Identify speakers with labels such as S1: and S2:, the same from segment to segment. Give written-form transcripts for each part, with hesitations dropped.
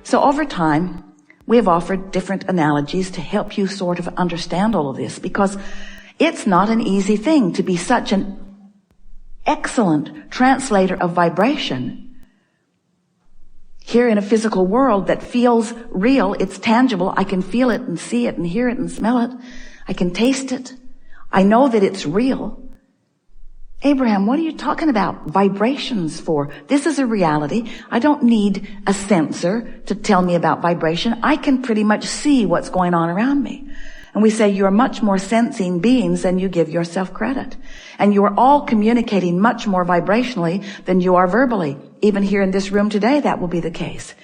S1: So over time, we have offered different analogies to help you sort of understand all of this, because it's not an easy thing to be such an excellent translator of vibration here in a physical world that feels real. It's tangible. I can feel it and see it and hear it and smell it. I can taste it. I know that it's real. Abraham, what are you talking about vibrations for? This is a reality. I don't need a sensor to tell me about vibration. I can pretty much see what's going on around me. And we say you're much more sensing beings than you give yourself credit. And you are all communicating much more vibrationally than you are verbally. Even here in this room today, that will be the case.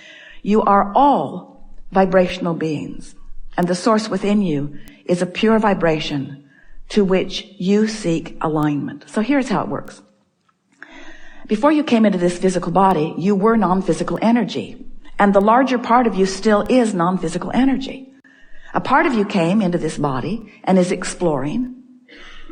S1: You are all vibrational beings. And the source within you is a pure vibration to which you seek alignment. So here's how it works. Before you came into this physical body, you were non-physical energy. And the larger part of you still is non-physical energy. A part of you came into this body and is exploring,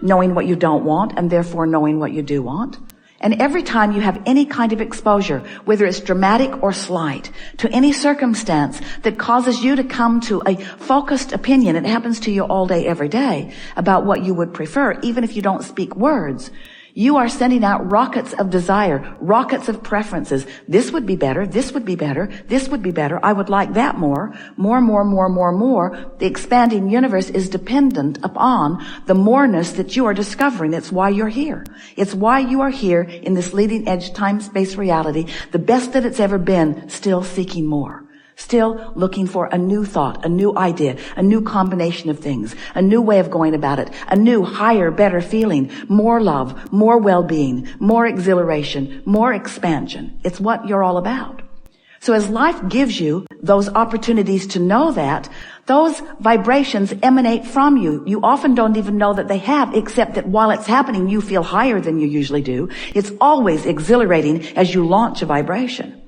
S1: knowing what you don't want, and therefore knowing what you do want. And every time you have any kind of exposure, whether it's dramatic or slight, to any circumstance that causes you to come to a focused opinion, it happens to you all day, every day, about what you would prefer, even if you don't speak words, you are sending out rockets of desire, rockets of preferences. This would be better. This would be better. This would be better. I would like that more. More. The expanding universe is dependent upon the moreness that you are discovering. It's why you're here. It's why you are here in this leading edge time-space reality, the best that it's ever been, still seeking more. Still looking for a new thought, a new idea, a new combination of things, a new way of going about it, a new, higher, better feeling, more love, more well-being, more exhilaration, more expansion. It's what you're all about. So as life gives you those opportunities to know that, those vibrations emanate from you. You often don't even know that they have, except that while it's happening, you feel higher than you usually do. It's always exhilarating as you launch a vibration.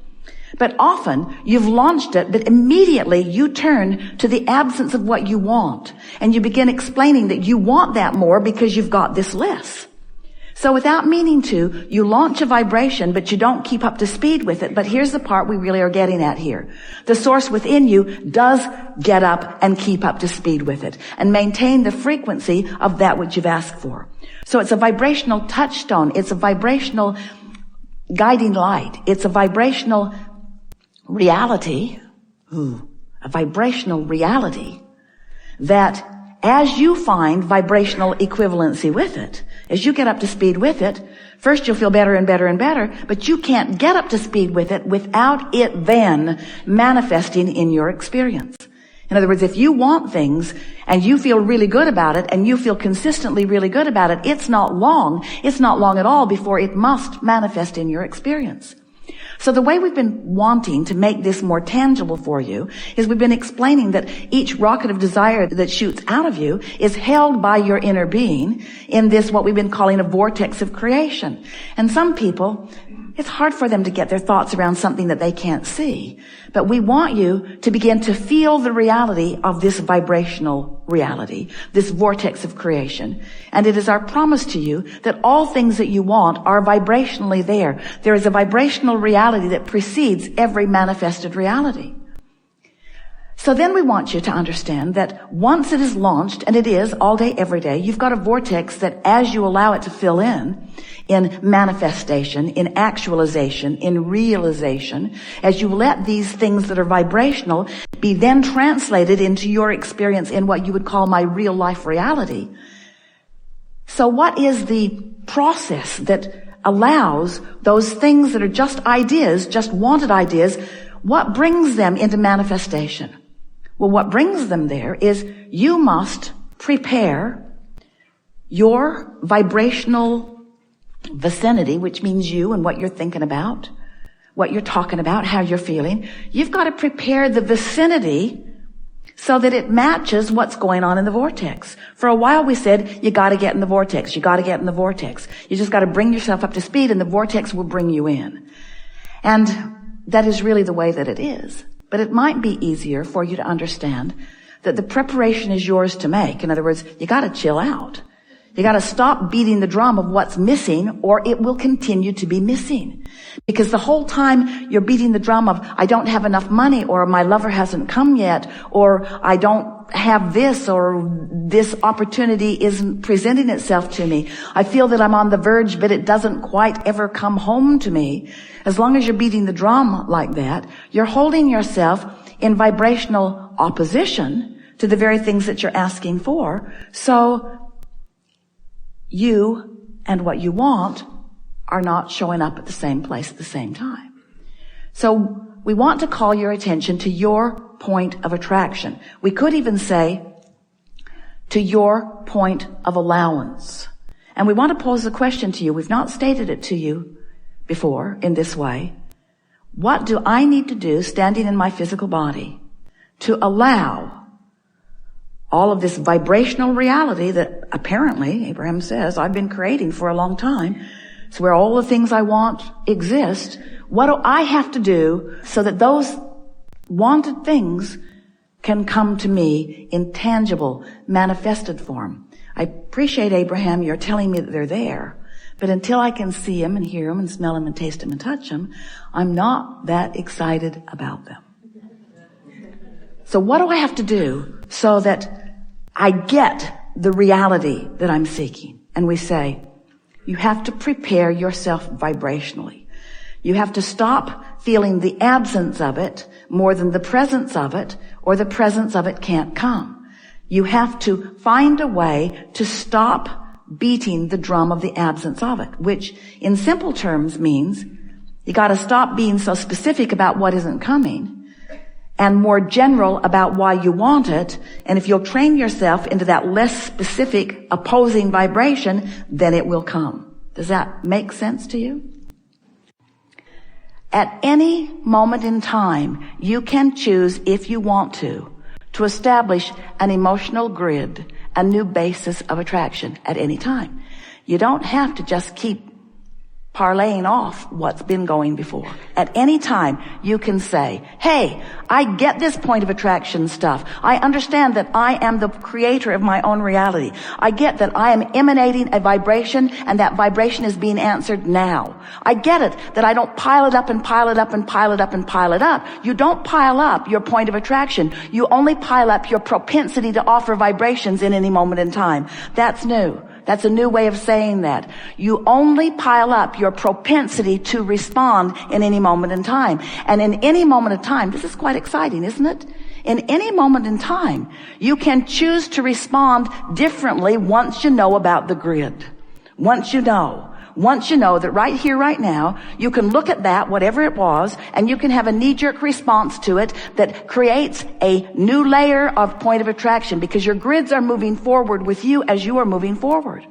S1: But often you've launched it, but immediately you turn to the absence of what you want. And you begin explaining that you want that more because you've got this less. So without meaning to, you launch a vibration, but you don't keep up to speed with it. But here's the part we really are getting at here. The source within you does get up and keep up to speed with it and maintain the frequency of that which you've asked for. So it's a vibrational touchstone. It's a vibrational guiding light. It's a vibrational reality, a vibrational reality that as you find vibrational equivalency with it, as you get up to speed with it, first you'll feel better and better and better, but you can't get up to speed with it without it then manifesting in your experience. In other words, if you want things and you feel really good about it and you feel consistently really good about it, it's not long at all before it must manifest in your experience. So the way we've been wanting to make this more tangible for you is we've been explaining that each rocket of desire that shoots out of you is held by your inner being in this, what we've been calling a vortex of creation. And some people, it's hard for them to get their thoughts around something that they can't see. But we want you to begin to feel the reality of this vibrational reality, this vortex of creation. And it is our promise to you that all things that you want are vibrationally there. There is a vibrational reality that precedes every manifested reality. So then we want you to understand that once it is launched, and it is all day, every day, you've got a vortex that as you allow it to fill in manifestation, in actualization, in realization, as you let these things that are vibrational be then translated into your experience in what you would call my real life reality. So what is the process that allows those things that are just ideas, just wanted ideas, what brings them into manifestation? Well, what brings them there is you must prepare your vibrational vicinity, which means you and what you're thinking about, what you're talking about, how you're feeling. You've got to prepare the vicinity so that it matches what's going on in the vortex. For a while we said, you got to get in the vortex. You got to get in the vortex. You just got to bring yourself up to speed and the vortex will bring you in. And that is really the way that it is. But it might be easier for you to understand that the preparation is yours to make. In other words, you got to chill out. You got to stop beating the drum of what's missing, or it will continue to be missing. Because the whole time you're beating the drum of, I don't have enough money, or my lover hasn't come yet, or I don't have this, or this opportunity isn't presenting itself to me. I feel that I'm on the verge, but it doesn't quite ever come home to me. As long as you're beating the drum like that, you're holding yourself in vibrational opposition to the very things that you're asking for. So you and what you want are not showing up at the same place at the same time. So we want to call your attention to your point of attraction. We could even say to your point of allowance. And we want to pose the question to you. We've not stated it to you before in this way. What do I need to do standing in my physical body to allow all of this vibrational reality that apparently, Abraham says, I've been creating for a long time? It's where all the things I want exist. What do I have to do so that those wanted things can come to me in tangible, manifested form? I appreciate, Abraham, you're telling me that they're there. But until I can see them and hear them and smell them and taste them and touch them, I'm not that excited about them. So what do I have to do so that I get the reality that I'm seeking? And we say, you have to prepare yourself vibrationally. You have to stop feeling the absence of it more than the presence of it, or the presence of it can't come. You have to find a way to stop beating the drum of the absence of it, which in simple terms means you got to stop being so specific about what isn't coming and more general about why you want it. And if you'll train yourself into that less specific opposing vibration, then it will come. Does that make sense to you? At any moment in time, you can choose, if you want to establish an emotional grid, a new basis of attraction at any time. You don't have to just keep parlaying off what's been going before. At any time, you can say, hey, I get this point of attraction stuff. I understand that I am the creator of my own reality. I get that I am emanating a vibration, and that vibration is being answered now. I get it that I don't pile it up and pile it up and pile it up and pile it up. You don't pile up your point of attraction. You only pile up your propensity to offer vibrations in any moment in time. That's new. That's a new way of saying that. You only pile up your propensity to respond in any moment in time. And in any moment of time, this is quite exciting, isn't it? In any moment in time, you can choose to respond differently once you know about the grid. Once you know that right here, right now, you can look at that, whatever it was, and you can have a knee-jerk response to it that creates a new layer of point of attraction, because your grids are moving forward with you as you are moving forward.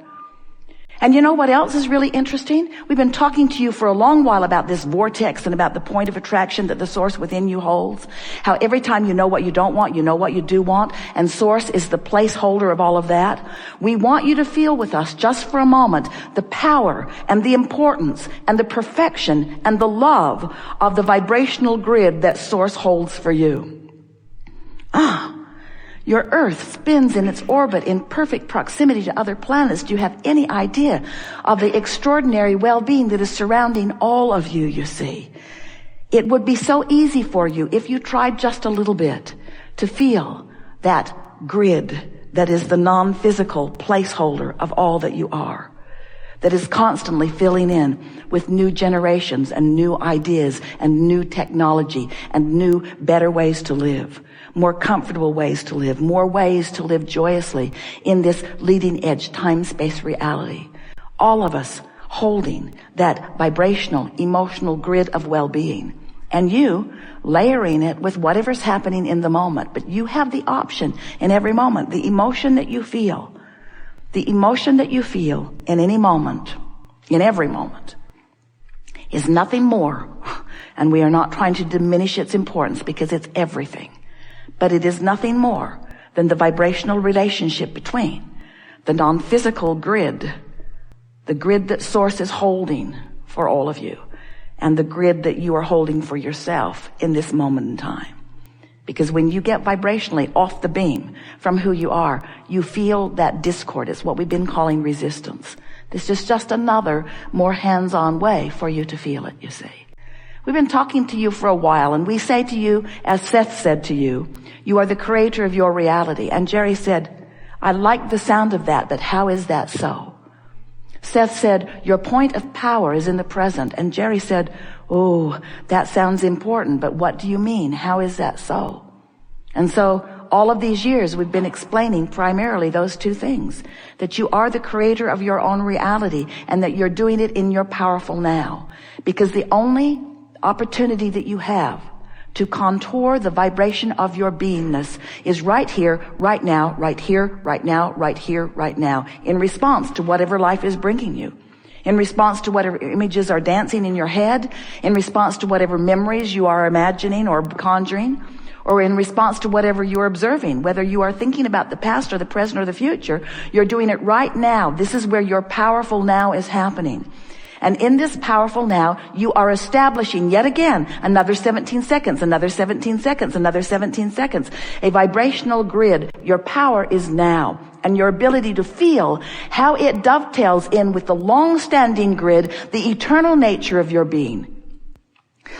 S1: And you know what else is really interesting? We've been talking to you for a long while about this vortex and about the point of attraction that the source within you holds. How every time you know what you don't want, you know what you do want, and source is the placeholder of all of that. We want you to feel with us just for a moment the power and the importance and the perfection and the love of the vibrational grid that source holds for you. Your Earth spins in its orbit in perfect proximity to other planets. Do you have any idea of the extraordinary well-being that is surrounding all of you, you see? It would be so easy for you if you tried just a little bit to feel that grid that is the non-physical placeholder of all that you are, that is constantly filling in with new generations and new ideas and new technology and new, better ways to live. More comfortable ways to live, more ways to live joyously in this leading edge time-space reality. All of us holding that vibrational, emotional grid of well-being. And you layering it with whatever's happening in the moment. But you have the option in every moment. The emotion that you feel in any moment, in every moment, is nothing more. And we are not trying to diminish its importance, because it's everything. But it is nothing more than the vibrational relationship between the non-physical grid, the grid that source is holding for all of you, and the grid that you are holding for yourself in this moment in time. Because when you get vibrationally off the beam from who you are, you feel that discord. It's what we've been calling resistance. This is just another more hands-on way for you to feel it, you see. We've been talking to you for a while, and we say to you, as Seth said to you, you are the creator of your reality. And Jerry said, I like the sound of that, but how is that so? Seth said, your point of power is in the present. And Jerry said, oh, that sounds important, but what do you mean? How is that so? And so all of these years we've been explaining primarily those two things, that you are the creator of your own reality and that you're doing it in your powerful now. Because the only opportunity that you have to contour the vibration of your beingness is right here, right now, right here, right now, right here, right now, in response to whatever life is bringing you. In response to whatever images are dancing in your head, in response to whatever memories you are imagining or conjuring, or in response to whatever you're observing, whether you are thinking about the past or the present or the future, you're doing it right now. This is where your powerful now is happening. And in this powerful now, you are establishing yet again another 17 seconds, another 17 seconds, another 17 seconds, a vibrational grid. Your power is now. And your ability to feel how it dovetails in with the long-standing grid, the eternal nature of your being.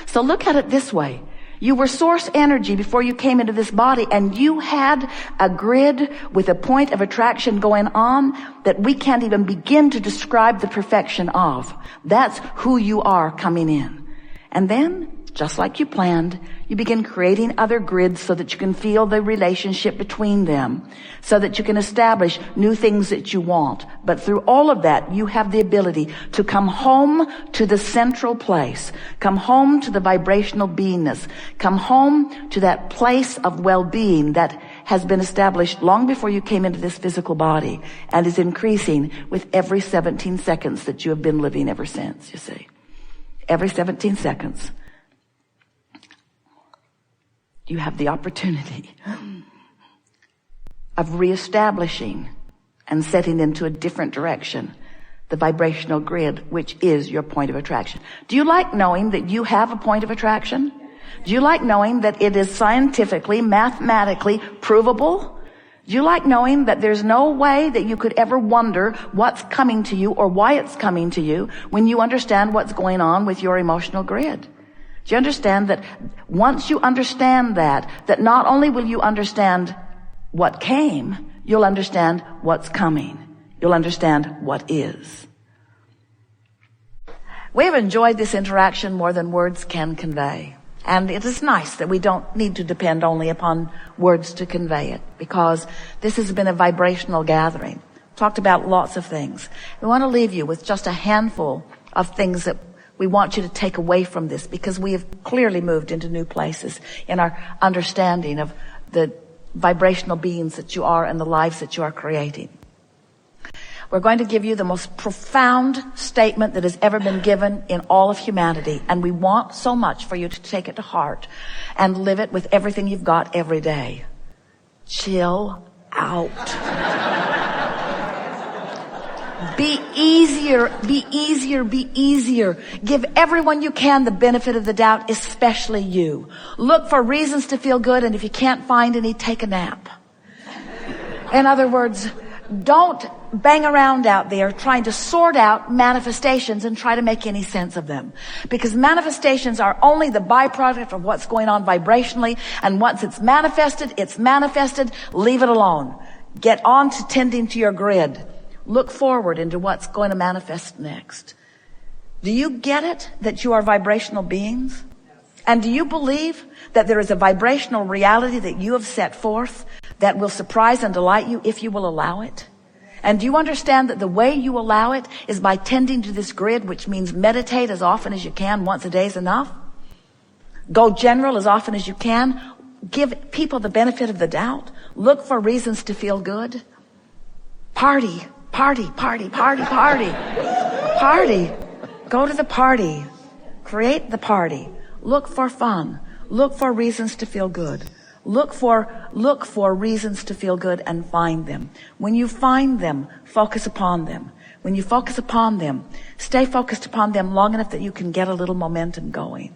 S1: So look at it this way. You were source energy before you came into this body, and you had a grid with a point of attraction going on that we can't even begin to describe the perfection of. That's who you are coming in. And then, just like you planned, you begin creating other grids so that you can feel the relationship between them, so that you can establish new things that you want. But through all of that, you have the ability to come home to the central place, come home to the vibrational beingness, come home to that place of well-being that has been established long before you came into this physical body and is increasing with every 17 seconds that you have been living ever since, you see. Every 17 seconds. You have the opportunity of reestablishing and setting into a different direction the vibrational grid, which is your point of attraction. Do you like knowing that you have a point of attraction? Do you like knowing that it is scientifically, mathematically provable? Do you like knowing that there's no way that you could ever wonder what's coming to you or why it's coming to you when you understand what's going on with your emotional grid? Do you understand that once you understand that not only will you understand what came, you'll understand what's coming. You'll understand what is. We have enjoyed this interaction more than words can convey. And it is nice that we don't need to depend only upon words to convey it, because this has been a vibrational gathering. Talked about lots of things. We want to leave you with just a handful of things that we want you to take away from this, because we have clearly moved into new places in our understanding of the vibrational beings that you are and the lives that you are creating. We're going to give you the most profound statement that has ever been given in all of humanity, and we want so much for you to take it to heart and live it with everything you've got every day. Chill out. Be easier, be easier, be easier. Give everyone you can the benefit of the doubt, especially you. Look for reasons to feel good, and if you can't find any, take a nap. In other words, don't bang around out there trying to sort out manifestations and try to make any sense of them. Because manifestations are only the byproduct of what's going on vibrationally, and once it's manifested, it's manifested. Leave it alone. Get on to tending to your grid. Look forward into what's going to manifest next. Do you get it that you are vibrational beings? And do you believe that there is a vibrational reality that you have set forth that will surprise and delight you if you will allow it? And do you understand that the way you allow it is by tending to this grid, which means meditate as often as you can. Once a day is enough. Go general as often as you can. Give people the benefit of the doubt. Look for reasons to feel good. Party. Party, party, party, party. Party. Go to the party. Create the party. Look for fun. Look for reasons to feel good. Look for reasons to feel good and find them. When you find them, focus upon them. When you focus upon them, stay focused upon them long enough that you can get a little momentum going.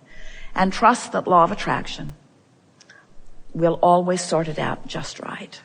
S1: And trust the law of attraction. we'll always sort it out just right.